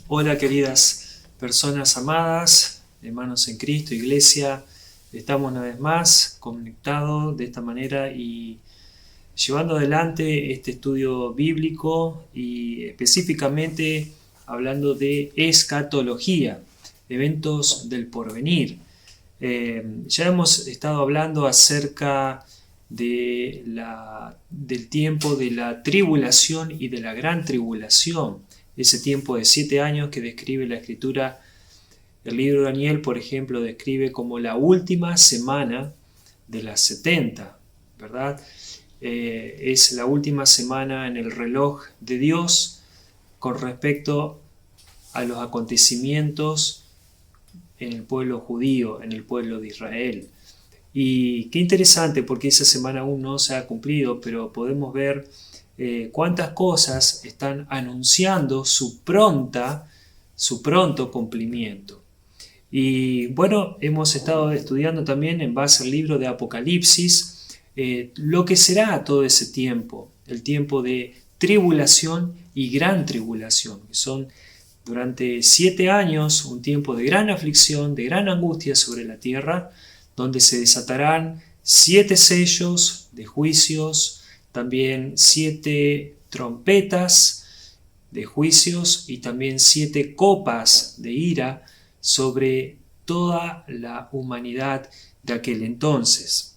Hola queridas personas amadas, hermanos en Cristo, iglesia, estamos una vez más conectados de esta manera y llevando adelante este estudio bíblico y específicamente hablando de escatología, eventos del porvenir. Ya hemos estado hablando acerca del tiempo de la tribulación y de la gran tribulación, ese tiempo de 7 años que describe la Escritura. El libro de Daniel, por ejemplo, describe como la última semana de las 70, ¿verdad? Es la última semana en el reloj de Dios con respecto a los acontecimientos en el pueblo judío, en el pueblo de Israel. Y qué interesante, porque esa semana aún no se ha cumplido, pero podemos ver cuántas cosas están anunciando su pronto cumplimiento. Y bueno, hemos estado estudiando también en base al libro de Apocalipsis lo que será todo ese tiempo, el tiempo de tribulación y gran tribulación, que son durante 7 años un tiempo de gran aflicción, de gran angustia sobre la tierra, donde se desatarán 7 sellos de juicios, también 7 trompetas de juicios y también 7 copas de ira sobre toda la humanidad de aquel entonces.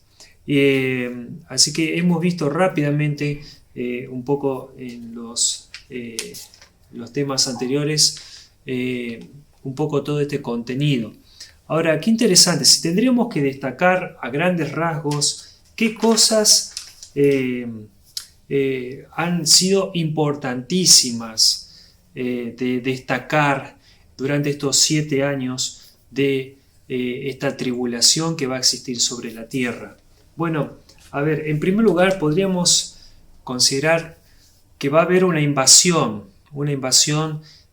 Así que hemos visto rápidamente un poco en los temas anteriores un poco todo este contenido. Ahora, qué interesante, si tendríamos que destacar a grandes rasgos qué cosas han sido importantísimas de destacar durante estos 7 años de esta tribulación que va a existir sobre la tierra. Bueno, a ver, en primer lugar podríamos considerar que va a haber una invasión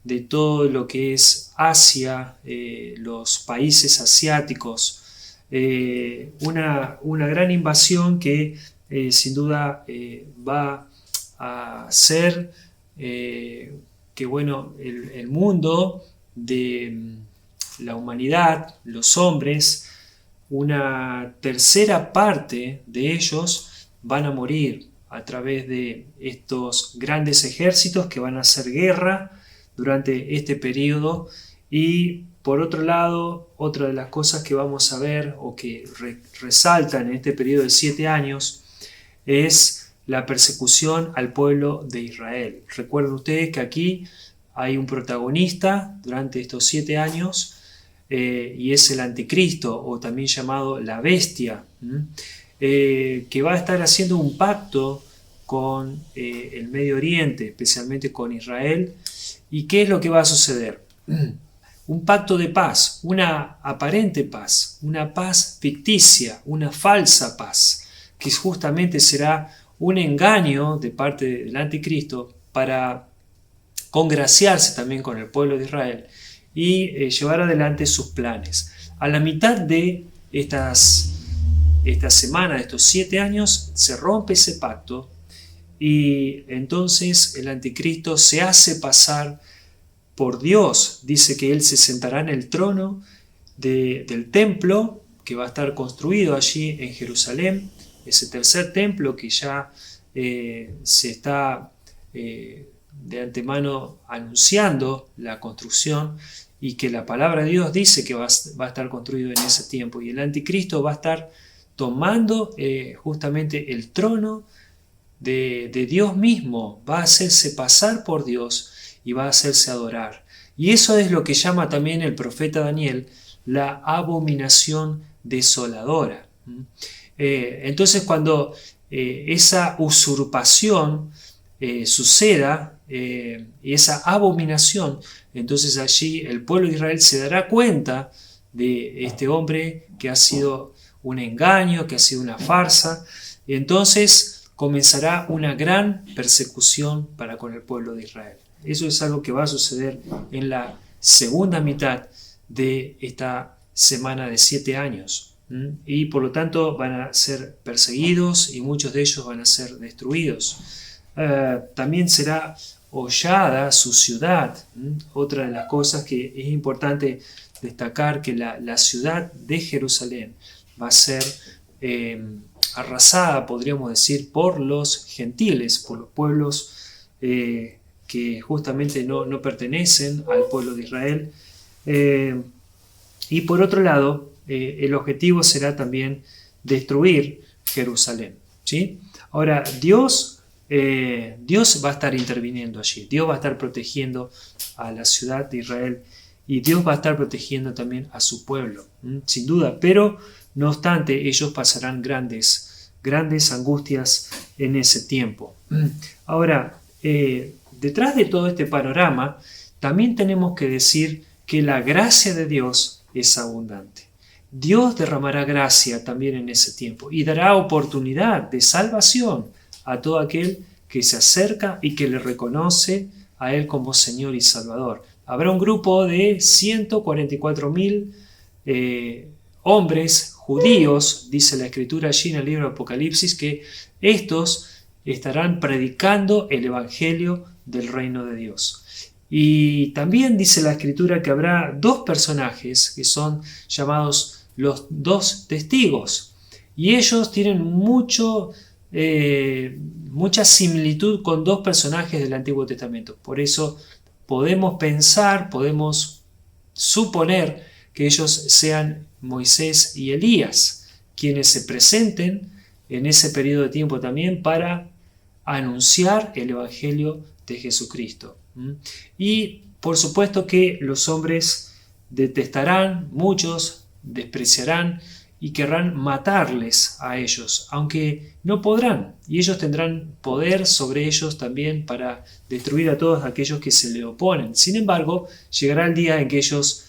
de todo lo que es Asia, los países asiáticos, una gran invasión que sin duda va a hacer que bueno, el mundo de la humanidad, los hombres, una tercera parte de ellos van a morir a través de estos grandes ejércitos que van a hacer guerra durante este periodo. Y por otro lado, otra de las cosas que vamos a ver o que resaltan en este periodo de 7 años es la persecución al pueblo de Israel. Recuerden ustedes que aquí hay un protagonista durante estos 7 años y es el anticristo, o también llamado la bestia, que va a estar haciendo un pacto con el Medio Oriente, especialmente con Israel. ¿Y qué es lo que va a suceder? Un pacto de paz, una aparente paz, una paz ficticia, una falsa paz, que justamente será un engaño de parte del anticristo para congraciarse también con el pueblo de Israel y llevar adelante sus planes. A la mitad de esta semana, de estos 7 años, se rompe ese pacto y entonces el anticristo se hace pasar por Dios. Dice que él se sentará en el trono del templo que va a estar construido allí en Jerusalén, ese tercer templo que ya se está de antemano anunciando la construcción, y que la palabra de Dios dice que va a estar construido en ese tiempo, y el anticristo va a estar tomando justamente el trono de Dios mismo, va a hacerse pasar por Dios y va a hacerse adorar. Y eso es lo que llama también el profeta Daniel la abominación desoladora. Entonces cuando esa usurpación suceda, y esa abominación, entonces allí el pueblo de Israel se dará cuenta de este hombre que ha sido un engaño, que ha sido una farsa, y entonces comenzará una gran persecución para con el pueblo de Israel. Eso es algo que va a suceder en la segunda mitad de esta semana de 7 años. Y por lo tanto van a ser perseguidos y muchos de ellos van a ser destruidos. También será hollada su ciudad. Otra de las cosas que es importante destacar, que la ciudad de Jerusalén va a ser arrasada, podríamos decir, por los gentiles, por los pueblos que justamente no pertenecen al pueblo de Israel. Y por otro lado, el objetivo será también destruir Jerusalén, ¿sí? Ahora, Dios va a estar interviniendo allí, Dios va a estar protegiendo a la ciudad de Israel y Dios va a estar protegiendo también a su pueblo, sin duda, pero no obstante ellos pasarán grandes angustias en ese tiempo. Ahora, detrás de todo este panorama también tenemos que decir que la gracia de Dios es abundante. Dios derramará gracia también en ese tiempo y dará oportunidad de salvación a todo aquel que se acerca y que le reconoce a Él como Señor y Salvador. Habrá un grupo de 144.000 hombres judíos, dice la Escritura allí en el libro de Apocalipsis, que estos estarán predicando el Evangelio del reino de Dios. Y también dice la Escritura que habrá dos personajes que son llamados los dos testigos. Y ellos tienen mucha similitud con dos personajes del Antiguo Testamento. Por eso podemos pensar, podemos suponer que ellos sean Moisés y Elías, quienes se presenten en ese periodo de tiempo también para anunciar el Evangelio de Jesucristo. Y por supuesto que los hombres detestarán, muchos despreciarán y querrán matarles a ellos, aunque no podrán, y ellos tendrán poder sobre ellos también para destruir a todos aquellos que se le oponen. Sin embargo, llegará el día en que ellos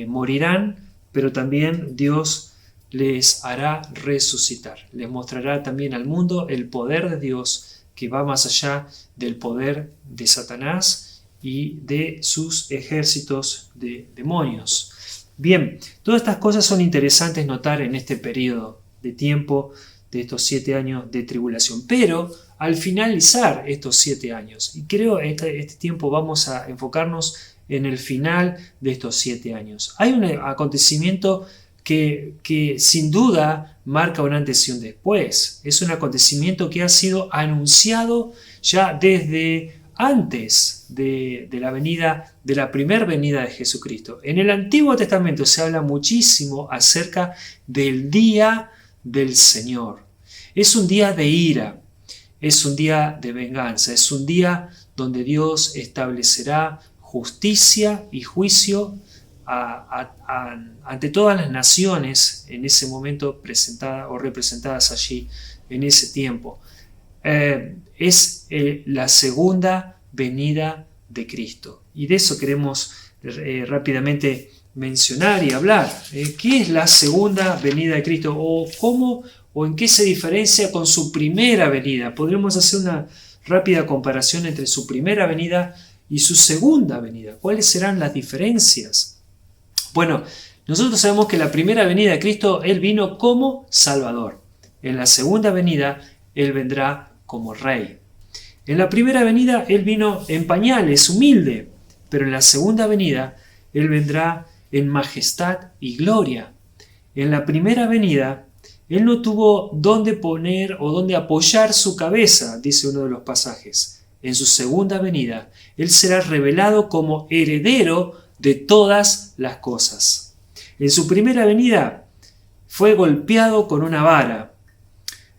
morirán, pero también Dios les hará resucitar, les mostrará también al mundo el poder de Dios que va más allá del poder de Satanás y de sus ejércitos de demonios. Bien, todas estas cosas son interesantes notar en este periodo de tiempo de estos 7 años de tribulación, pero al finalizar estos 7 años, y creo que este tiempo vamos a enfocarnos en el final de estos 7 años, hay un acontecimiento que sin duda marca un antes y un después. Es un acontecimiento que ha sido anunciado ya desde antes de la primera venida de Jesucristo. En el Antiguo Testamento se habla muchísimo acerca del día del Señor. Es un día de ira, es un día de venganza, es un día donde Dios establecerá justicia y juicio ante todas las naciones en ese momento presentadas o representadas allí en ese tiempo. Es la segunda venida de Cristo, y de eso queremos rápidamente mencionar y hablar. ¿Qué es la segunda venida de Cristo? ¿O cómo o en qué se diferencia con su primera venida? Podremos hacer una rápida comparación entre su primera venida y su segunda venida. ¿Cuáles serán las diferencias? Bueno, nosotros sabemos que la primera venida de Cristo, Él vino como Salvador. En la segunda venida, Él vendrá como Rey. En la primera venida, Él vino en pañales, humilde, pero en la segunda venida, Él vendrá en majestad y gloria. En la primera venida, Él no tuvo dónde poner o dónde apoyar su cabeza, dice uno de los pasajes. En su segunda venida, Él será revelado como heredero de todas las cosas. En su primera venida fue golpeado con una vara.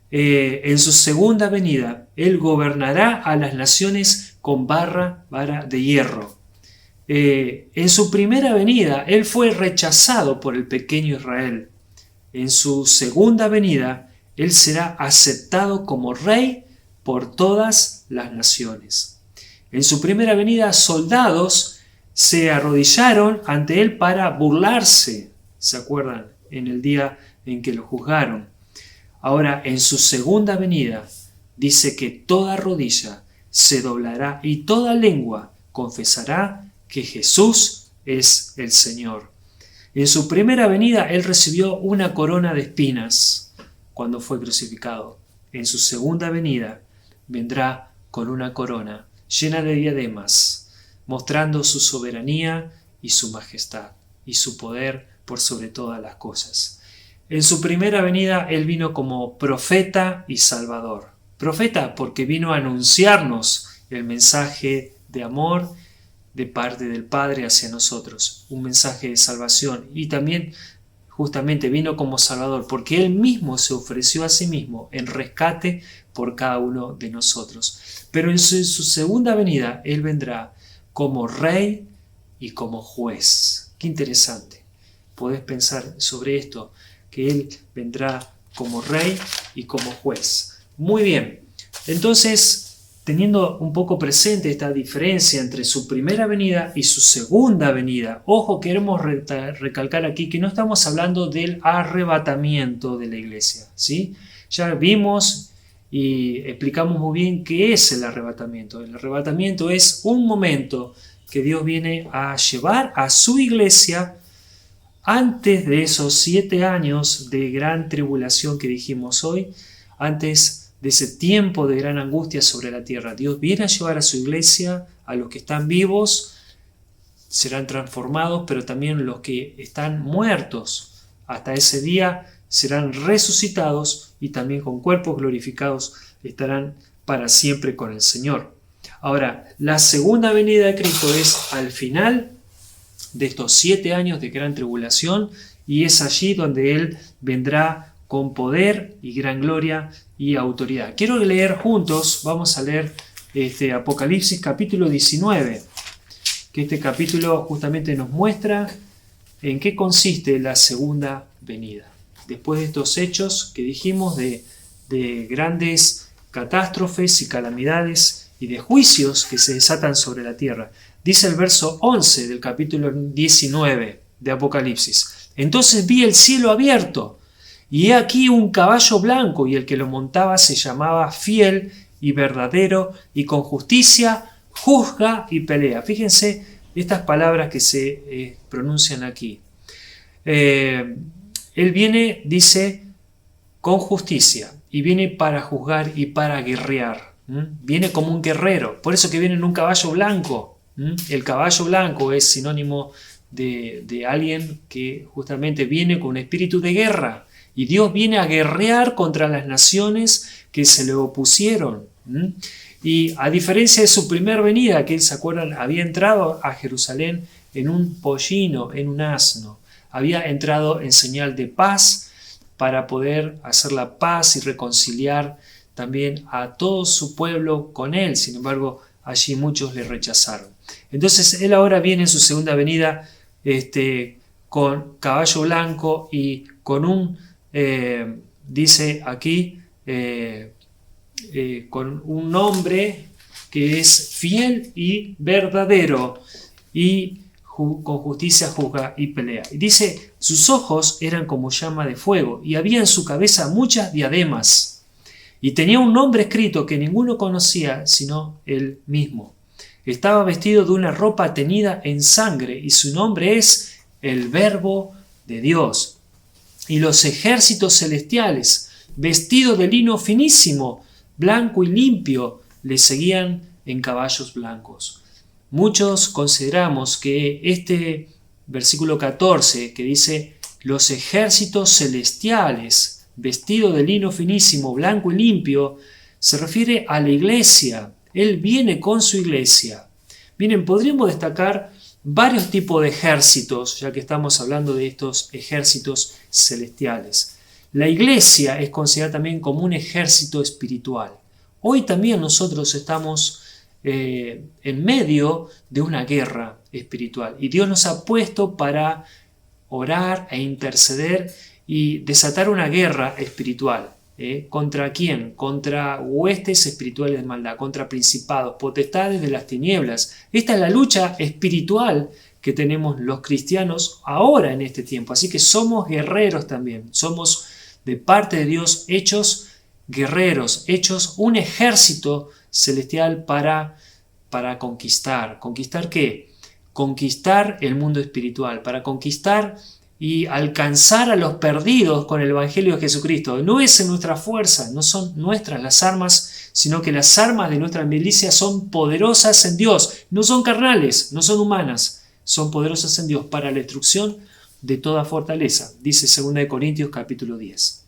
En su segunda venida, Él gobernará a las naciones con vara de hierro. En su primera venida, Él fue rechazado por el pequeño Israel. En su segunda venida, Él será aceptado como Rey por todas las naciones. En su primera venida, soldados se arrodillaron ante Él para burlarse, ¿se acuerdan? En el día en que lo juzgaron. Ahora, en su segunda venida, dice que toda rodilla se doblará y toda lengua confesará que Jesús es el Señor. En su primera venida, Él recibió una corona de espinas cuando fue crucificado. En su segunda venida, vendrá con una corona llena de diademas, mostrando su soberanía y su majestad y su poder por sobre todas las cosas. En su primera venida Él vino como profeta y salvador. Profeta porque vino a anunciarnos el mensaje de amor de parte del Padre hacia nosotros, un mensaje de salvación, y también justamente vino como Salvador porque Él mismo se ofreció a sí mismo en rescate por cada uno de nosotros. Pero en su segunda venida Él vendrá como Rey y como Juez. Qué interesante. Podés pensar sobre esto, que Él vendrá como Rey y como Juez. Muy bien, entonces, teniendo un poco presente esta diferencia entre su primera venida y su segunda venida, ojo, queremos recalcar aquí que no estamos hablando del arrebatamiento de la iglesia, ¿sí? Ya vimos y explicamos muy bien qué es el arrebatamiento. El arrebatamiento es un momento que Dios viene a llevar a su iglesia antes de esos 7 años de gran tribulación que dijimos hoy, antes de ese tiempo de gran angustia sobre la tierra. Dios viene a llevar a su iglesia, a los que están vivos, serán transformados, pero también los que están muertos hasta ese día serán resucitados y también con cuerpos glorificados estarán para siempre con el Señor. Ahora, la segunda venida de Cristo es al final de estos 7 años de gran tribulación y es allí donde Él vendrá con poder y gran gloria y autoridad. Quiero leer juntos, vamos a leer Apocalipsis capítulo 19, que este capítulo justamente nos muestra en qué consiste la segunda venida. Después de estos hechos que dijimos de grandes catástrofes y calamidades y de juicios que se desatan sobre la tierra. Dice el verso 11 del capítulo 19 de Apocalipsis. Entonces vi el cielo abierto, y he aquí un caballo blanco, y el que lo montaba se llamaba Fiel y Verdadero, y con justicia juzga y pelea. Fíjense estas palabras que se pronuncian aquí. Él viene, dice, con justicia, y viene para juzgar y para guerrear. Viene como un guerrero, por eso que viene en un caballo blanco. El caballo blanco es sinónimo de alguien que justamente viene con un espíritu de guerra. Y Dios viene a guerrear contra las naciones que se le opusieron. Y a diferencia de su primera venida, que se acuerdan, había entrado a Jerusalén en un pollino, en un asno. Había entrado en señal de paz para poder hacer la paz y reconciliar también a todo su pueblo con él. Sin embargo, allí muchos le rechazaron. Entonces él ahora viene en su segunda venida con caballo blanco y con un dice aquí con un nombre que es fiel y verdadero y con justicia juzga y pelea. Y dice, sus ojos eran como llama de fuego y había en su cabeza muchas diademas y tenía un nombre escrito que ninguno conocía sino él mismo. Estaba vestido de una ropa teñida en sangre y su nombre es el Verbo de Dios. Y los ejércitos celestiales, vestidos de lino finísimo, blanco y limpio, le seguían en caballos blancos. Muchos consideramos que este versículo 14, que dice los ejércitos celestiales, vestidos de lino finísimo, blanco y limpio, se refiere a la iglesia. Él viene con su iglesia. Miren, podríamos destacar varios tipos de ejércitos, ya que estamos hablando de estos ejércitos celestiales. La iglesia es considerada también como un ejército espiritual. Hoy también nosotros estamos en medio de una guerra espiritual y Dios nos ha puesto para orar e interceder y desatar una guerra espiritual. ¿Contra quién? Contra huestes espirituales de maldad, contra principados, potestades de las tinieblas. Esta es la lucha espiritual que tenemos los cristianos ahora en este tiempo. Así que somos guerreros también. Somos de parte de Dios hechos guerreros, hechos un ejército celestial para conquistar. ¿Conquistar qué? Conquistar el mundo espiritual, para conquistar y alcanzar a los perdidos con el Evangelio de Jesucristo. No es en nuestra fuerza, no son nuestras las armas, sino que las armas de nuestra milicia son poderosas en Dios, no son carnales, no son humanas, son poderosas en Dios para la destrucción de toda fortaleza, dice 2 Corintios capítulo 10.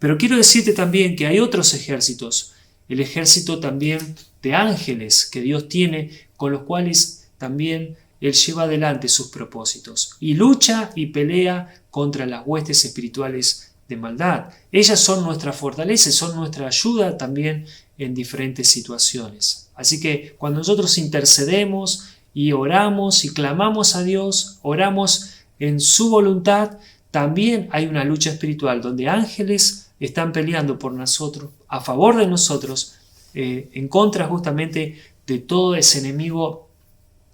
Pero quiero decirte también que hay otros ejércitos, el ejército también de ángeles que Dios tiene, con los cuales también Él lleva adelante sus propósitos y lucha y pelea contra las huestes espirituales de maldad. Ellas son nuestra fortaleza, son nuestra ayuda también en diferentes situaciones. Así que cuando nosotros intercedemos y oramos y clamamos a Dios, oramos en su voluntad, también hay una lucha espiritual donde ángeles están peleando por nosotros, a favor de nosotros, en contra justamente de todo ese enemigo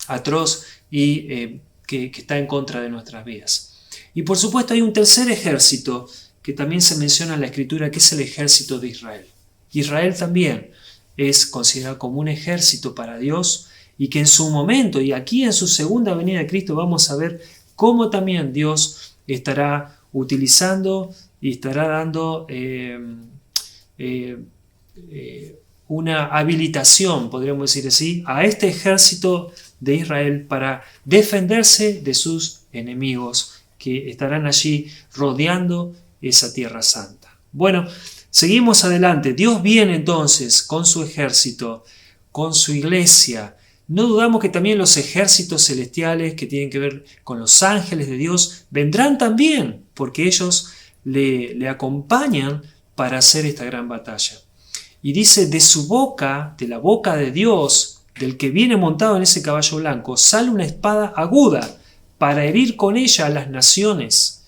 atroz y que está en contra de nuestras vidas. Y por supuesto hay un tercer ejército que también se menciona en la Escritura, que es el ejército de Israel. Israel también es considerado como un ejército para Dios y que en su momento, y aquí en su segunda venida de Cristo, vamos a ver cómo también Dios estará utilizando y estará dando una habilitación, podríamos decir así, a este ejército de Israel para defenderse de sus enemigos que estarán allí rodeando esa tierra santa. Bueno, seguimos adelante. Dios viene entonces con su ejército, con su iglesia. No dudamos que también los ejércitos celestiales que tienen que ver con los ángeles de Dios vendrán también, porque ellos le acompañan para hacer esta gran batalla. Y dice, de su boca, de la boca de Dios, del que viene montado en ese caballo blanco, sale una espada aguda para herir con ella a las naciones.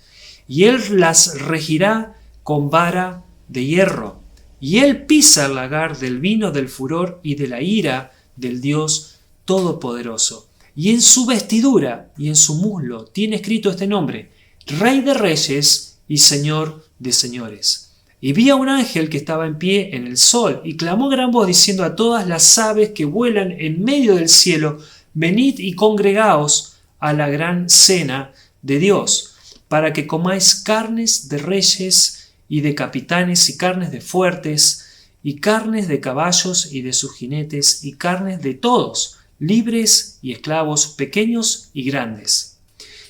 Y él las regirá con vara de hierro. Y él pisa el lagar del vino del furor y de la ira del Dios Todopoderoso. Y en su vestidura y en su muslo tiene escrito este nombre: Rey de Reyes y Señor de Señores. Y vi a un ángel que estaba en pie en el sol y clamó a gran voz diciendo a todas las aves que vuelan en medio del cielo: venid y congregaos a la gran cena de Dios, para que comáis carnes de reyes y de capitanes y carnes de fuertes y carnes de caballos y de sus jinetes y carnes de todos, libres y esclavos, pequeños y grandes.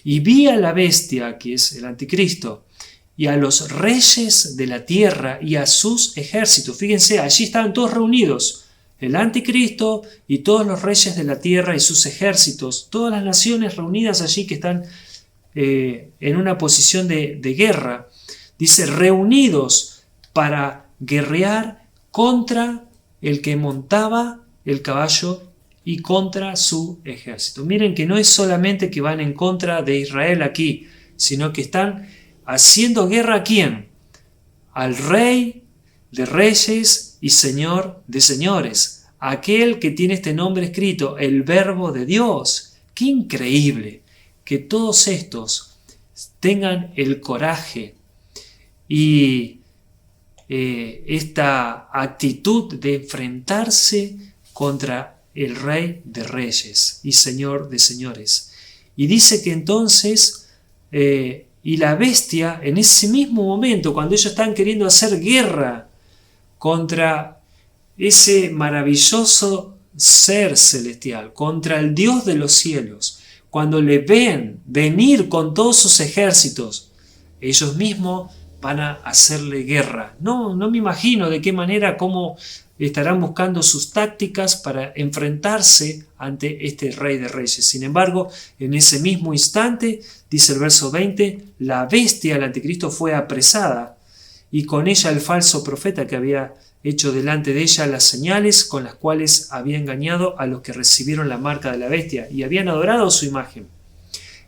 Y vi a la bestia, que es el anticristo, y a los reyes de la tierra y a sus ejércitos. Fíjense, allí estaban todos reunidos, el anticristo y todos los reyes de la tierra y sus ejércitos, todas las naciones reunidas allí que están en una posición de guerra. Dice, reunidos para guerrear contra el que montaba el caballo y contra su ejército. Miren que no es solamente que van en contra de Israel aquí, sino que están haciendo guerra ¿a quién? Al Rey de Reyes y Señor de Señores, aquel que tiene este nombre escrito, el Verbo de Dios. ¡Qué increíble! Que todos estos tengan el coraje y esta actitud de enfrentarse contra el Rey de Reyes y Señor de Señores. Y dice que entonces y la bestia, en ese mismo momento, cuando ellos están queriendo hacer guerra contra ese maravilloso ser celestial, contra el Dios de los cielos, cuando le ven venir con todos sus ejércitos, ellos mismos van a hacerle guerra. No me imagino de qué manera, cómo estarán buscando sus tácticas para enfrentarse ante este Rey de Reyes. Sin embargo, en ese mismo instante, dice el verso 20, la bestia, el anticristo, fue apresada y con ella el falso profeta que había hecho delante de ella las señales con las cuales había engañado a los que recibieron la marca de la bestia y habían adorado su imagen.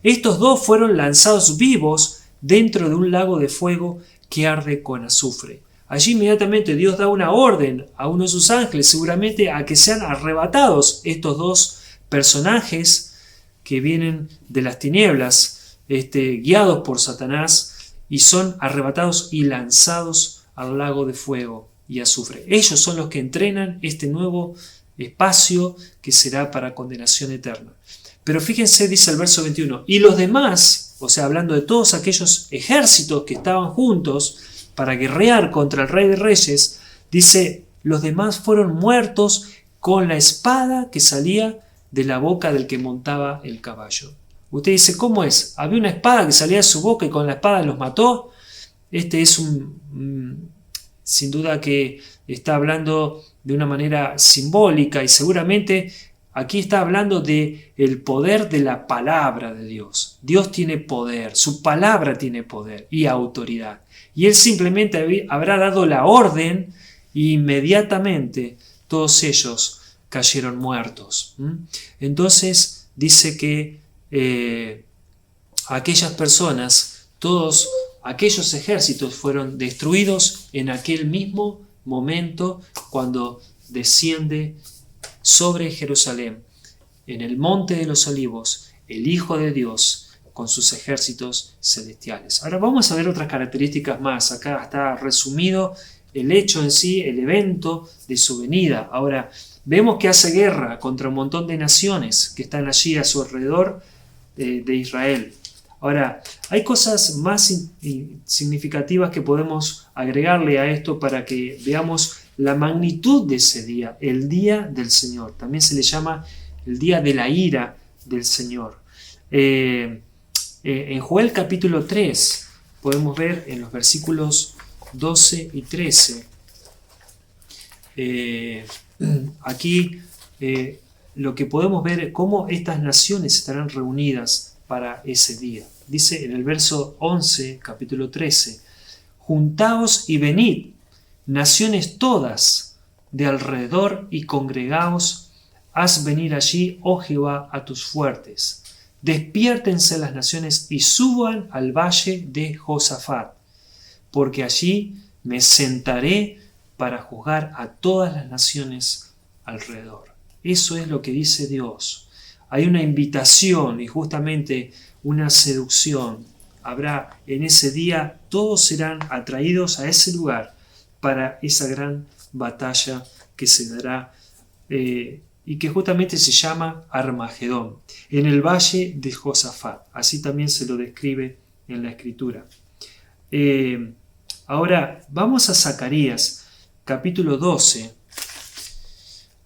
Estos dos fueron lanzados vivos dentro de un lago de fuego que arde con azufre. Allí inmediatamente Dios da una orden a uno de sus ángeles, seguramente a que sean arrebatados estos dos personajes que vienen de las tinieblas, guiados por Satanás, y son arrebatados y lanzados al lago de fuego y azufre. Ellos son los que entrenan este nuevo espacio que será para condenación eterna. Pero fíjense, dice el verso 21, y los demás, o sea, hablando de todos aquellos ejércitos que estaban juntos para guerrear contra el Rey de Reyes, dice, los demás fueron muertos con la espada que salía de la boca del que montaba el caballo. Usted dice, ¿cómo es? ¿Había una espada que salía de su boca y con la espada los mató? Este es sin duda que está hablando de una manera simbólica y seguramente aquí está hablando de el poder de la palabra de Dios. Dios tiene poder, su palabra tiene poder y autoridad. Y Él simplemente habrá dado la orden e inmediatamente todos ellos cayeron muertos. Entonces dice que aquellas personas, todos aquellos ejércitos fueron destruidos en aquel mismo momento cuando desciende sobre Jerusalén, en el monte de los olivos, el Hijo de Dios con sus ejércitos celestiales. Ahora vamos a ver otras características más. Acá está resumido el hecho en sí, el evento de su venida. Ahora vemos que hace guerra contra un montón de naciones que están allí a su alrededor de Israel. Ahora, hay cosas más significativas que podemos agregarle a esto para que veamos la magnitud de ese día, el día del Señor. También se le llama el día de la ira del Señor. En Joel capítulo 3 podemos ver en los versículos 12 y 13. Aquí lo que podemos ver es cómo estas naciones estarán reunidas para ese día. Dice en el verso 11, capítulo 13, «Juntaos y venid, naciones todas de alrededor, y congregaos, haz venir allí, oh Jehová, a tus fuertes. Despiértense las naciones y suban al valle de Josafat, porque allí me sentaré para juzgar a todas las naciones alrededor». Eso es lo que dice Dios. Hay una invitación y justamente una seducción. Habrá en ese día, todos serán atraídos a ese lugar para esa gran batalla que se dará y que justamente se llama Armagedón, en el valle de Josafat. Así también se lo describe en la Escritura. Ahora vamos a Zacarías, capítulo 12,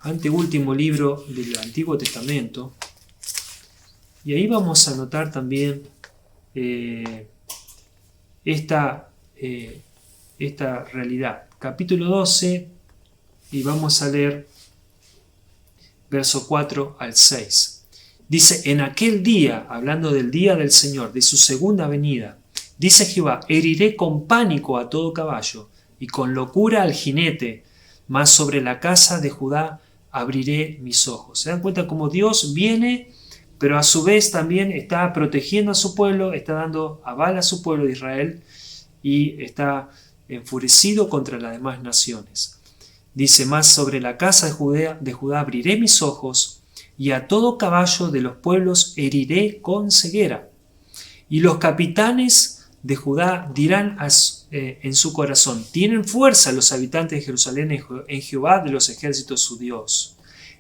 anteúltimo libro del Antiguo Testamento. Y ahí vamos a notar también esta realidad. Capítulo 12, y vamos a leer verso 4 al 6. Dice, en aquel día, hablando del día del Señor, de su segunda venida, dice Jehová, heriré con pánico a todo caballo y con locura al jinete, mas sobre la casa de Judá abriré mis ojos. ¿Se dan cuenta cómo Dios viene, pero a su vez también está protegiendo a su pueblo, está dando aval a su pueblo de Israel y está enfurecido contra las demás naciones? Dice, más sobre la casa de Judá abriré mis ojos, y a todo caballo de los pueblos heriré con ceguera. Y los capitanes de Judá dirán en su corazón, tienen fuerza los habitantes de Jerusalén en Jehová de los ejércitos su Dios.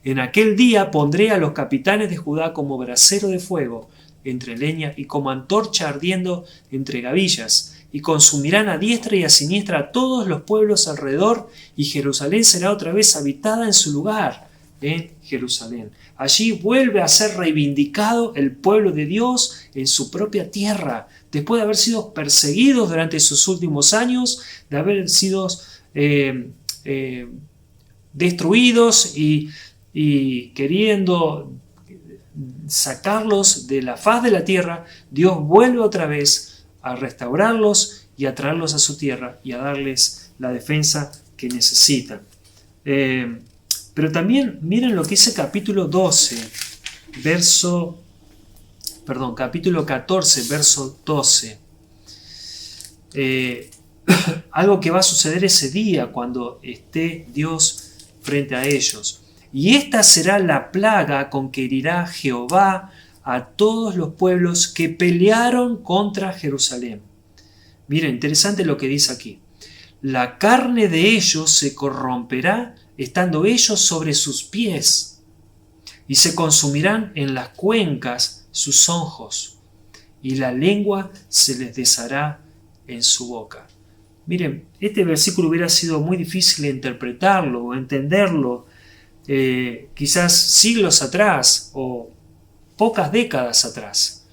En aquel día pondré a los capitanes de Judá como brasero de fuego entre leña y como antorcha ardiendo entre gavillas, y consumirán a diestra y a siniestra a todos los pueblos alrededor, y Jerusalén será otra vez habitada en su lugar, en Jerusalén. Allí vuelve a ser reivindicado el pueblo de Dios en su propia tierra, después de haber sido perseguidos durante sus últimos años, de haber sido destruidos y queriendo sacarlos de la faz de la tierra. Dios vuelve otra vez a restaurarlos y a traerlos a su tierra y a darles la defensa que necesitan. Pero también miren lo que dice capítulo 14, verso 12. Algo que va a suceder ese día cuando esté Dios frente a ellos. Y esta será la plaga con que herirá Jehová a todos los pueblos que pelearon contra Jerusalén. Miren, interesante lo que dice aquí. La carne de ellos se corromperá estando ellos sobre sus pies, y se consumirán en las cuencas sus ojos, y la lengua se les deshará en su boca. Miren, este versículo hubiera sido muy difícil de interpretarlo o entenderlo quizás siglos atrás o pocas décadas atrás.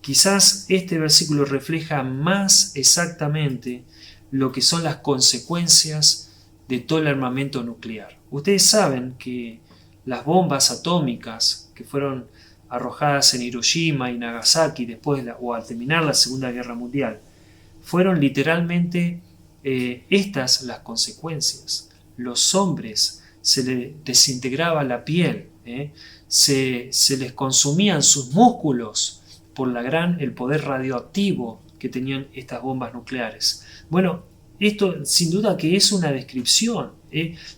Quizás este versículo refleja más exactamente lo que son las consecuencias de todo el armamento nuclear. Ustedes saben que las bombas atómicas que fueron arrojadas en Hiroshima y Nagasaki después o al terminar la Segunda Guerra Mundial, fueron literalmente estas las consecuencias. Los hombres se les desintegraba la piel, se les consumían sus músculos por el poder radioactivo que tenían estas bombas nucleares. Bueno, esto sin duda que es una descripción,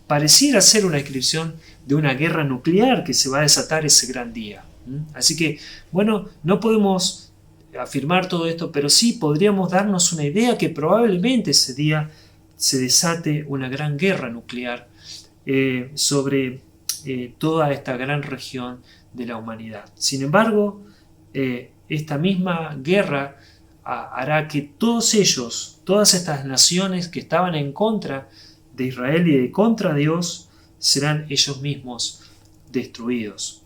pareciera ser una descripción de una guerra nuclear que se va a desatar ese gran día. Así que, bueno, no podemos afirmar todo esto, pero sí podríamos darnos una idea que probablemente ese día se desate una gran guerra nuclear sobre toda esta gran región de la humanidad. Sin embargo, esta misma guerra hará que todos ellos, todas estas naciones que estaban en contra de Israel y de contra Dios, serán ellos mismos destruidos.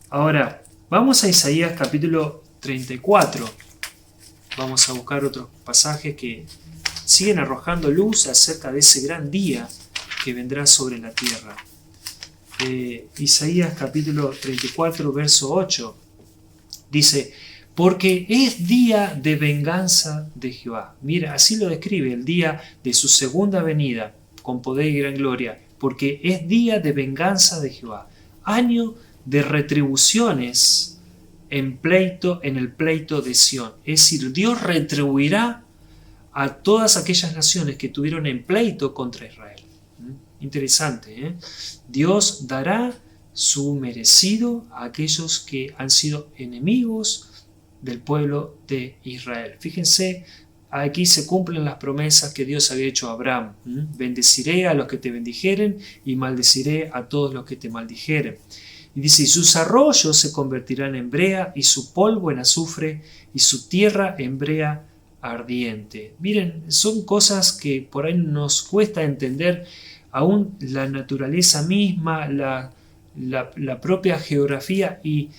Ahora, vamos a Isaías capítulo 34. Vamos a buscar otros pasajes que siguen arrojando luz acerca de ese gran día que vendrá sobre la tierra. Isaías capítulo 34, verso 8, dice: porque es día de venganza de Jehová. Mira, así lo describe, el día de su segunda venida, con poder y gran gloria, porque es día de venganza de Jehová, año de retribuciones en el pleito de Sión. Es decir, Dios retribuirá a todas aquellas naciones que tuvieron en pleito contra Israel. Interesante, ¿eh? Dios dará su merecido a aquellos que han sido enemigos del pueblo de Israel. Fíjense, aquí se cumplen las promesas que Dios había hecho a Abraham. Bendeciré a los que te bendijeren y maldeciré a todos los que te maldijeren. Y dice: y sus arroyos se convertirán en brea, y su polvo en azufre, y su tierra en brea ardiente. Miren, son cosas que por ahí nos cuesta entender. Aún la naturaleza misma, la propia geografía, y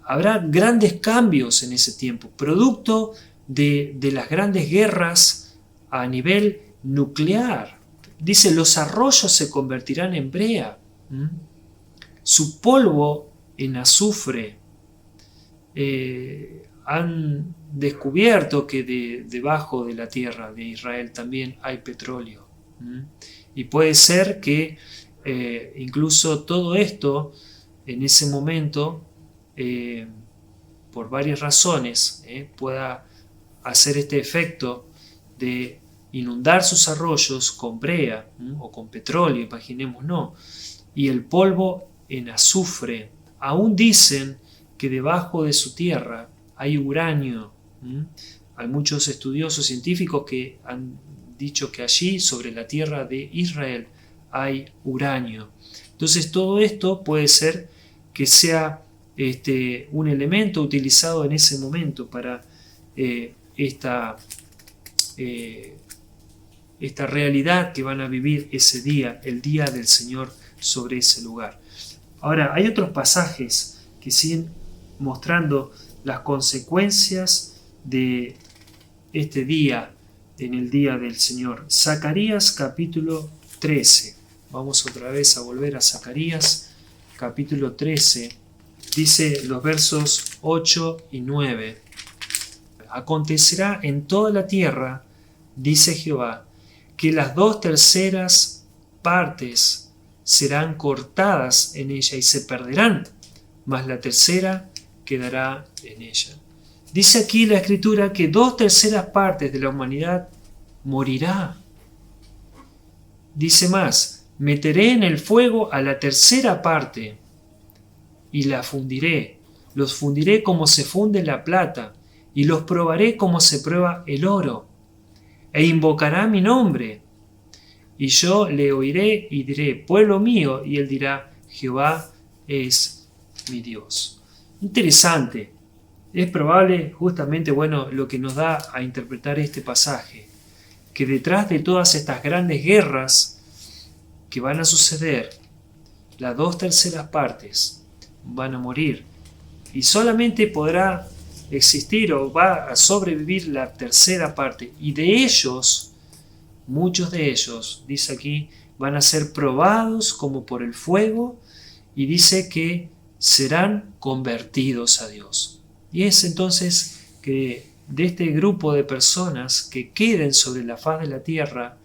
habrá grandes cambios en ese tiempo, producto de las grandes guerras a nivel nuclear. Dice: los arroyos se convertirán en brea, su polvo en azufre. Han descubierto que debajo de la tierra de Israel también hay petróleo. Y puede ser que incluso todo esto en ese momento, por varias razones, pueda hacer este efecto de inundar sus arroyos con brea o con petróleo, imaginémonos, y el polvo en azufre. Aún dicen que debajo de su tierra hay uranio. Hay muchos estudiosos científicos que han dicho que allí, sobre la tierra de Israel, hay uranio. Entonces todo esto puede ser que sea un elemento utilizado en ese momento para esta realidad que van a vivir ese día, el día del Señor sobre ese lugar. Ahora, hay otros pasajes que siguen mostrando las consecuencias de este día, en el día del Señor. Zacarías capítulo 13. Vamos otra vez a volver a Zacarías capítulo 13. Dice los versos 8 y 9. Acontecerá en toda la tierra, dice Jehová, que las 2/3 partes serán cortadas en ella y se perderán, mas la tercera quedará en ella. Dice aquí la Escritura que 2/3 partes de la humanidad morirá. Dice más: meteré en el fuego a la tercera parte y la fundiré. Los fundiré como se funde la plata y los probaré como se prueba el oro. E invocará mi nombre. Y yo le oiré y diré: pueblo mío. Y él dirá: Jehová es mi Dios. Interesante. Es probable, justamente, lo que nos da a interpretar este pasaje, que detrás de todas estas grandes guerras que van a suceder, las 2/3 partes van a morir y solamente podrá existir o va a sobrevivir la 1/3 parte, y de ellos, muchos de ellos, dice aquí, van a ser probados como por el fuego, y dice que serán convertidos a Dios. Y es entonces que de este grupo de personas que queden sobre la faz de la tierra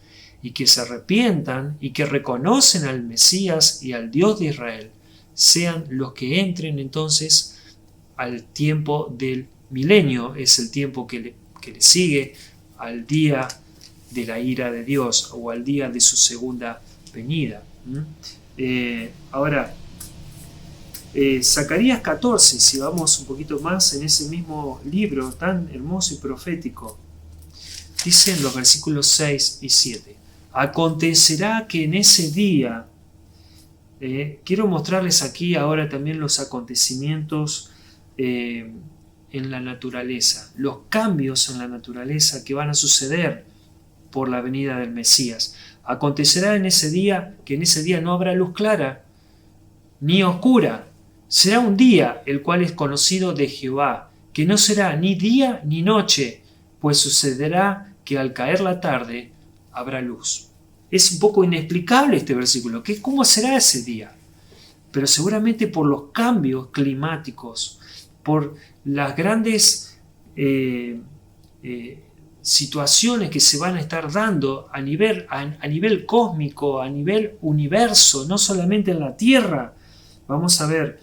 y que se arrepientan y que reconocen al Mesías y al Dios de Israel, sean los que entren entonces al tiempo del milenio. Es el tiempo que le sigue al día de la ira de Dios o al día de su segunda venida. Ahora, Zacarías 14, si vamos un poquito más en ese mismo libro tan hermoso y profético, dice en los versículos 6 y 7, acontecerá que en ese día, quiero mostrarles aquí ahora también los acontecimientos en la naturaleza, los cambios en la naturaleza que van a suceder por la venida del Mesías. Acontecerá en ese día que en ese día no habrá luz clara ni oscura. Será un día el cual es conocido de Jehová, que no será ni día ni noche, pues sucederá que al caer la tarde habrá luz. Es un poco inexplicable este versículo, ¿cómo será ese día? Pero seguramente por los cambios climáticos, por las grandes situaciones que se van a estar dando a nivel cósmico, a nivel universo, no solamente en la Tierra, vamos a ver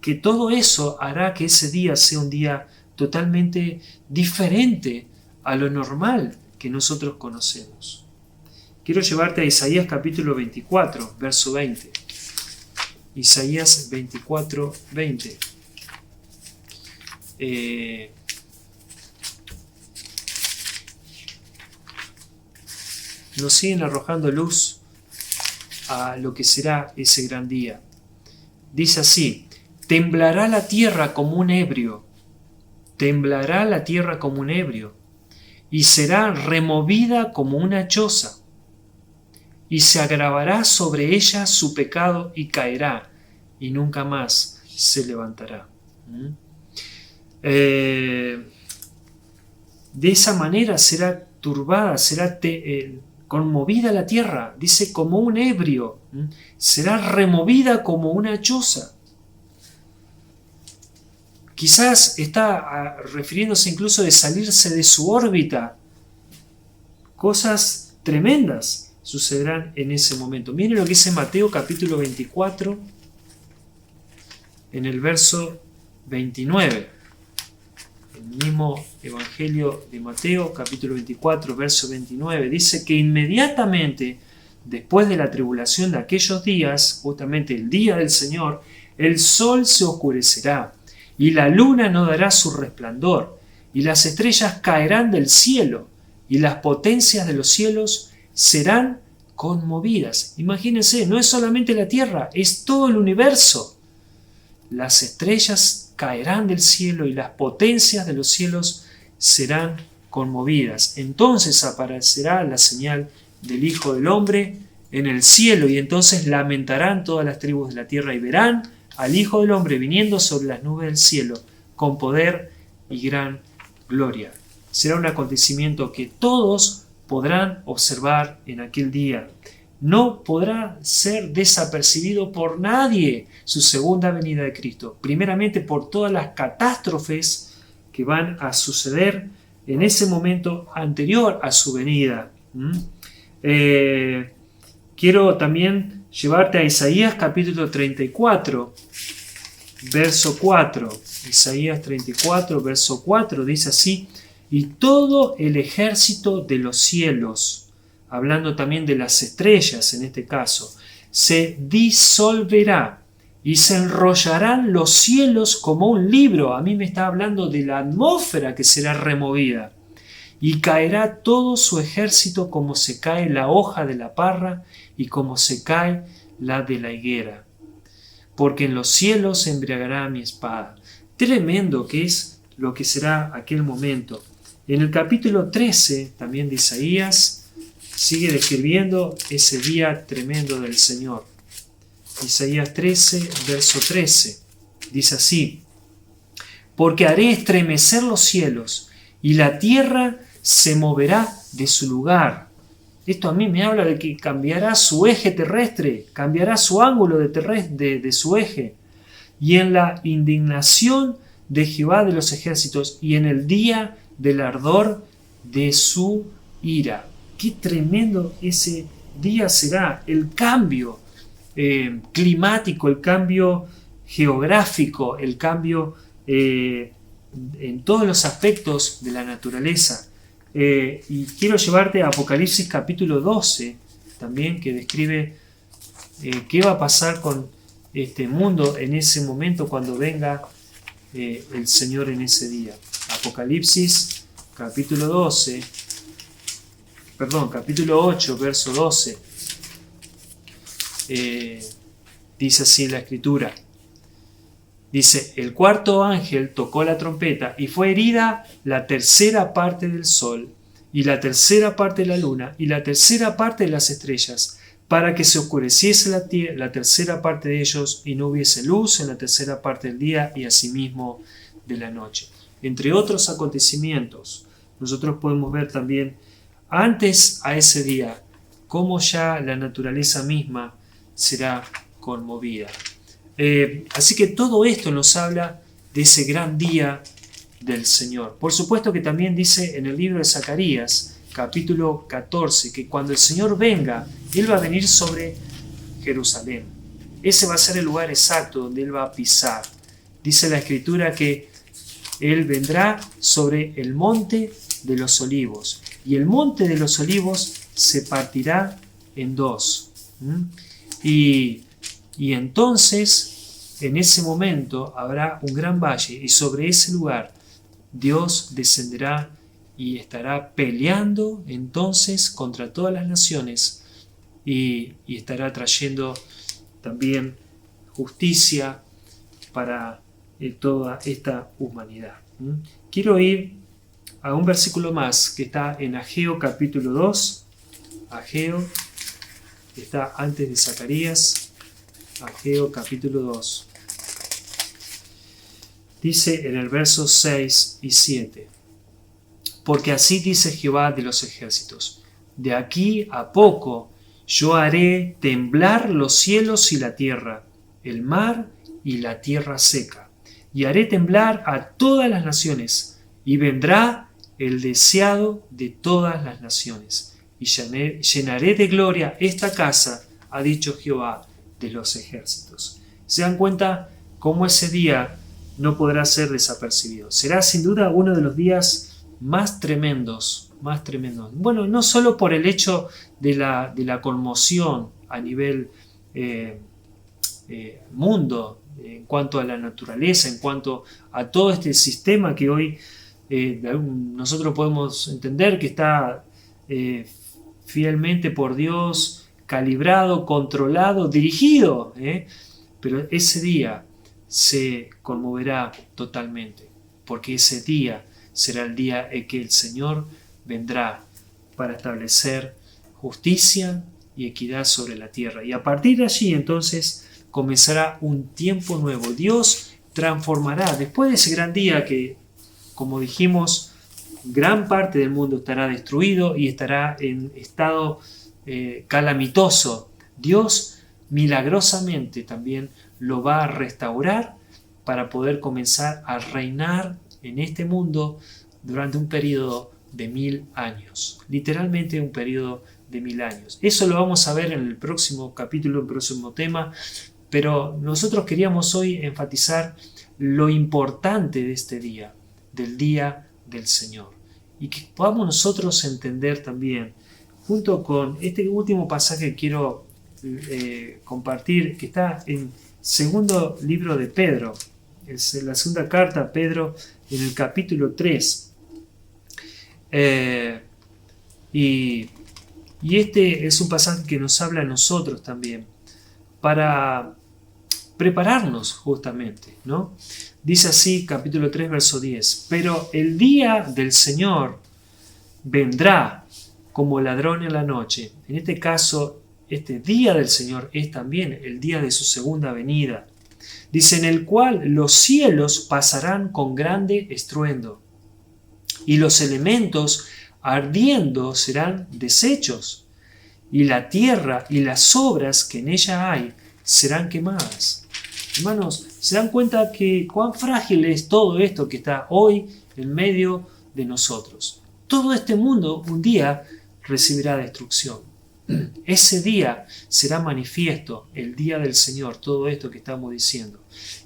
que todo eso hará que ese día sea un día totalmente diferente a lo normal que nosotros conocemos. Quiero llevarte a Isaías capítulo 24, verso 20. Isaías 24, 20. Nos siguen arrojando luz a lo que será ese gran día. Dice así: temblará la tierra como un ebrio, temblará la tierra como un ebrio, y será removida como una choza, y se agravará sobre ella su pecado y caerá, y nunca más se levantará. De esa manera será turbada, será conmovida la tierra, dice como un ebrio, será removida como una choza. Quizás está refiriéndose incluso de salirse de su órbita. Cosas tremendas sucederán en ese momento. Miren lo que dice Mateo capítulo 24, en el verso 29. El mismo Evangelio de Mateo capítulo 24, verso 29. Dice que inmediatamente después de la tribulación de aquellos días, justamente el día del Señor, el sol se oscurecerá y la luna no dará su resplandor, y las estrellas caerán del cielo, y las potencias de los cielos serán conmovidas. Imagínense, no es solamente la tierra, es todo el universo. Las estrellas caerán del cielo y las potencias de los cielos serán conmovidas. Entonces aparecerá la señal del Hijo del Hombre en el cielo, y entonces lamentarán todas las tribus de la tierra y verán al Hijo del Hombre viniendo sobre las nubes del cielo con poder y gran gloria. Será un acontecimiento que todos podrán observar en aquel día. No podrá ser desapercibido por nadie su segunda venida de Cristo. Primeramente por todas las catástrofes que van a suceder en ese momento anterior a su venida. Quiero también llevarte a Isaías capítulo 34, verso 4. Isaías 34, verso 4 dice así: y todo el ejército de los cielos, hablando también de las estrellas en este caso, se disolverá y se enrollarán los cielos como un libro. A mí me está hablando de la atmósfera que será removida. Y caerá todo su ejército como se cae la hoja de la parra y como se cae la de la higuera. Porque en los cielos se embriagará mi espada. Tremendo que es lo que será aquel momento. En el capítulo 13, también de Isaías, sigue describiendo ese día tremendo del Señor. Isaías 13, verso 13, dice así: porque haré estremecer los cielos y la tierra se moverá de su lugar. Esto a mí me habla de que cambiará su eje terrestre, cambiará su ángulo de su eje. Y en la indignación de Jehová de los ejércitos y en el día del ardor de su ira. Qué tremendo ese día será. El cambio climático, el cambio geográfico, el cambio en todos los aspectos de la naturaleza. Y quiero llevarte a Apocalipsis capítulo 12, también, que describe qué va a pasar con este mundo en ese momento cuando venga el Señor en ese día. Apocalipsis capítulo 8, verso 12. Dice así la Escritura. Dice: el cuarto ángel tocó la trompeta y fue herida la tercera parte del sol y la tercera parte de la luna y la tercera parte de las estrellas, para que se oscureciese la tercera parte de ellos y no hubiese luz en la tercera parte del día y asimismo de la noche. Entre otros acontecimientos, nosotros podemos ver también antes a ese día cómo ya la naturaleza misma será conmovida. Así que todo esto nos habla de ese gran día del Señor. Por supuesto que también dice en el libro de Zacarías, capítulo 14, que cuando el Señor venga, Él va a venir sobre Jerusalén. Ese va a ser el lugar exacto donde Él va a pisar. Dice la Escritura que Él vendrá sobre el monte de los olivos. Y el monte de los olivos se partirá en dos. Y entonces, en ese momento, habrá un gran valle y sobre ese lugar Dios descenderá y estará peleando entonces contra todas las naciones y estará trayendo también justicia para toda esta humanidad. Quiero ir a un versículo más que está en Ageo capítulo 2. Ageo está antes de Zacarías. Ageo capítulo 2. Dice en el verso 6 y 7: porque así dice Jehová de los ejércitos: de aquí a poco yo haré temblar los cielos y la tierra, el mar y la tierra seca, y haré temblar a todas las naciones, y vendrá el deseado de todas las naciones, y llenaré de gloria esta casa, ha dicho Jehová de los ejércitos. ¿Se dan cuenta cómo ese día no podrá ser desapercibido? Será sin duda uno de los días más tremendos. Bueno, no solo por el hecho de la conmoción a nivel mundo, en cuanto a la naturaleza, en cuanto a todo este sistema que hoy nosotros podemos entender que está fielmente por Dios calibrado, controlado, dirigido, pero ese día se conmoverá totalmente, porque ese día será el día en que el Señor vendrá para establecer justicia y equidad sobre la tierra. Y a partir de allí entonces comenzará un tiempo nuevo. Dios transformará, después de ese gran día que, como dijimos, gran parte del mundo estará destruido y estará en estado calamitoso. Dios milagrosamente también lo va a restaurar para poder comenzar a reinar en este mundo durante un periodo de 1000 años. Literalmente un periodo de 1000 años. Eso lo vamos a ver en el próximo capítulo, en el próximo tema, pero nosotros queríamos hoy enfatizar lo importante de este día, del día del Señor, y que podamos nosotros entender también, junto con este último pasaje que quiero compartir, que está en segundo libro de Pedro, es la segunda carta a Pedro, en el capítulo 3. Y este es un pasaje que nos habla a nosotros también, para prepararnos justamente, ¿no? Dice así, capítulo 3, verso 10, pero el día del Señor vendrá como ladrón en la noche. En este caso, este día del Señor es también el día de su segunda venida. Dice, en el cual los cielos pasarán con grande estruendo, y los elementos ardiendo serán deshechos, y la tierra y las obras que en ella hay serán quemadas. Hermanos, ¿se dan cuenta que cuán frágil es todo esto que está hoy en medio de nosotros? Todo este mundo un día recibirá destrucción. Ese día será manifiesto, el día del Señor, todo esto que estamos diciendo.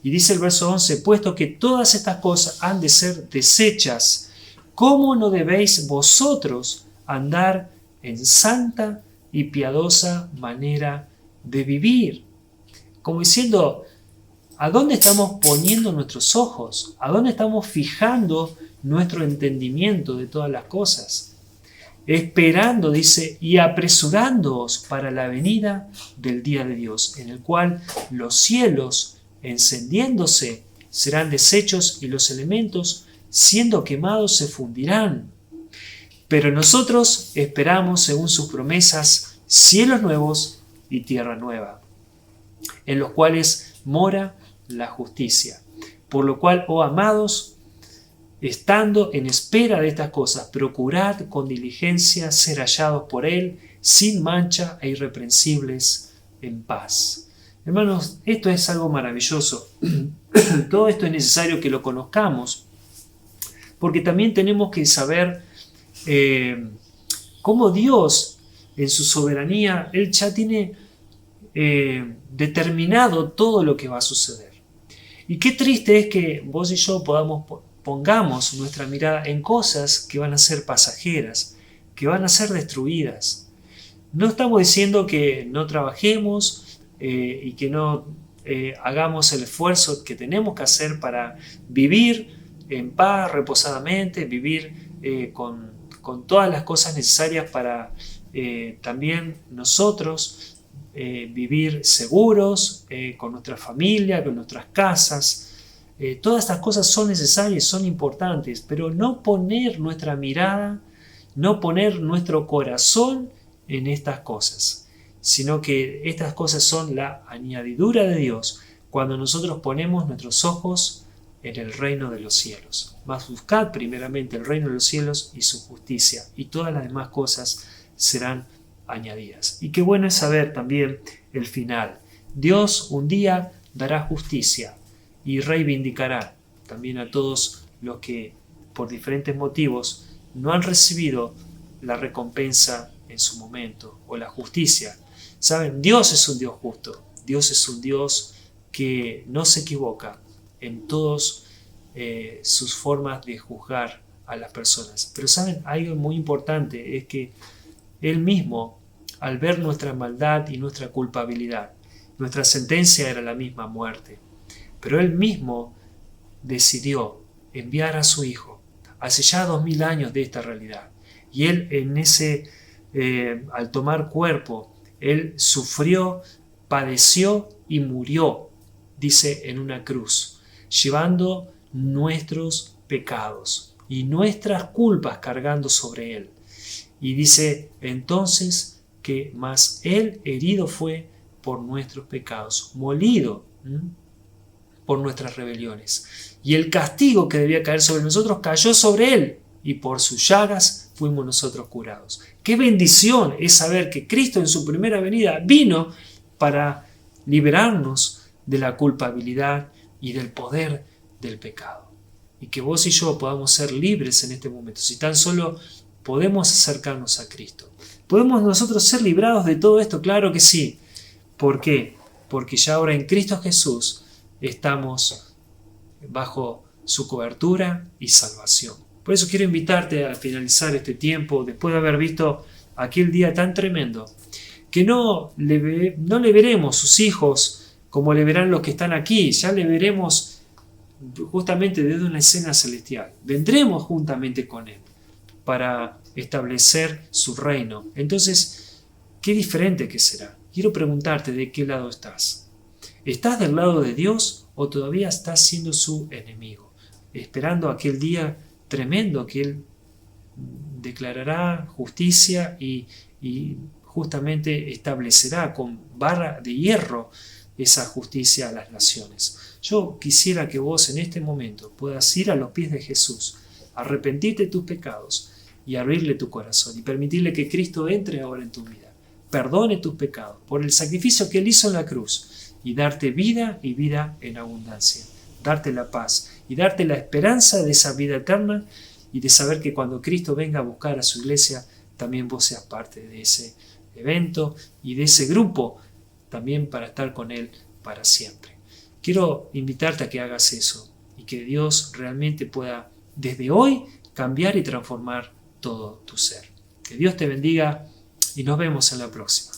Y dice el verso 11, puesto que todas estas cosas han de ser deshechas, ¿cómo no debéis vosotros andar en santa y piadosa manera de vivir? Como diciendo, ¿a dónde estamos poniendo nuestros ojos? ¿A dónde estamos fijando nuestro entendimiento de todas las cosas? Esperando, dice, y apresurándoos para la venida del día de Dios, en el cual los cielos, encendiéndose, serán deshechos y los elementos, siendo quemados, se fundirán. Pero nosotros esperamos, según sus promesas, cielos nuevos y tierra nueva, en los cuales mora la justicia. Por lo cual, oh amados, estando en espera de estas cosas, procurad con diligencia ser hallados por Él, sin mancha e irreprensibles, en paz. Hermanos, esto es algo maravilloso. Todo esto es necesario que lo conozcamos, porque también tenemos que saber cómo Dios, en su soberanía, Él ya tiene determinado todo lo que va a suceder. Y qué triste es que vos y yo pongamos nuestra mirada en cosas que van a ser pasajeras, que van a ser destruidas. No estamos diciendo que no trabajemos y que no hagamos el esfuerzo que tenemos que hacer para vivir en paz, reposadamente, vivir con todas las cosas necesarias para también nosotros vivir seguros, con nuestra familia, con nuestras casas. Todas estas cosas son necesarias, son importantes, pero no poner nuestra mirada, no poner nuestro corazón en estas cosas, sino que estas cosas son la añadidura de Dios cuando nosotros ponemos nuestros ojos en el reino de los cielos. Mas buscad primeramente el reino de los cielos y su justicia, y todas las demás cosas serán añadidas. Y qué bueno es saber también el final. Dios un día dará justicia y reivindicará también a todos los que por diferentes motivos no han recibido la recompensa en su momento o la justicia. Saben, Dios es un Dios justo, Dios es un Dios que no se equivoca en todas sus formas de juzgar a las personas. Pero saben, algo muy importante es que Él mismo, al ver nuestra maldad y nuestra culpabilidad, nuestra sentencia era la misma muerte. Pero Él mismo decidió enviar a su Hijo hace ya 2000 años de esta realidad. Y Él al tomar cuerpo, Él sufrió, padeció y murió, dice, en una cruz, llevando nuestros pecados y nuestras culpas cargando sobre Él. Y dice entonces que más Él herido fue por nuestros pecados, molido por nuestras rebeliones. Y el castigo que debía caer sobre nosotros cayó sobre Él, y por sus llagas fuimos nosotros curados. Qué bendición es saber que Cristo en su primera venida vino para liberarnos de la culpabilidad y del poder del pecado. Y que vos y yo podamos ser libres en este momento, si tan solo podemos acercarnos a Cristo. ¿Podemos nosotros ser librados de todo esto? Claro que sí. ¿Por qué? Porque ya ahora en Cristo Jesús estamos bajo su cobertura y salvación. Por eso quiero invitarte a finalizar este tiempo, después de haber visto aquel día tan tremendo, que no le veremos sus hijos como le verán los que están aquí, ya le veremos justamente desde una escena celestial. Vendremos juntamente con Él para establecer su reino. Entonces, qué diferente que será. Quiero preguntarte de qué lado estás. ¿Estás del lado de Dios o todavía estás siendo su enemigo? Esperando aquel día tremendo que Él declarará justicia y justamente establecerá con vara de hierro esa justicia a las naciones. Yo quisiera que vos en este momento puedas ir a los pies de Jesús, arrepentirte de tus pecados y abrirle tu corazón y permitirle que Cristo entre ahora en tu vida, perdone tus pecados por el sacrificio que Él hizo en la cruz y darte vida y vida en abundancia, darte la paz y darte la esperanza de esa vida eterna y de saber que cuando Cristo venga a buscar a su iglesia, también vos seas parte de ese evento y de ese grupo, también para estar con Él para siempre. Quiero invitarte a que hagas eso y que Dios realmente pueda desde hoy cambiar y transformar todo tu ser. Que Dios te bendiga y nos vemos en la próxima.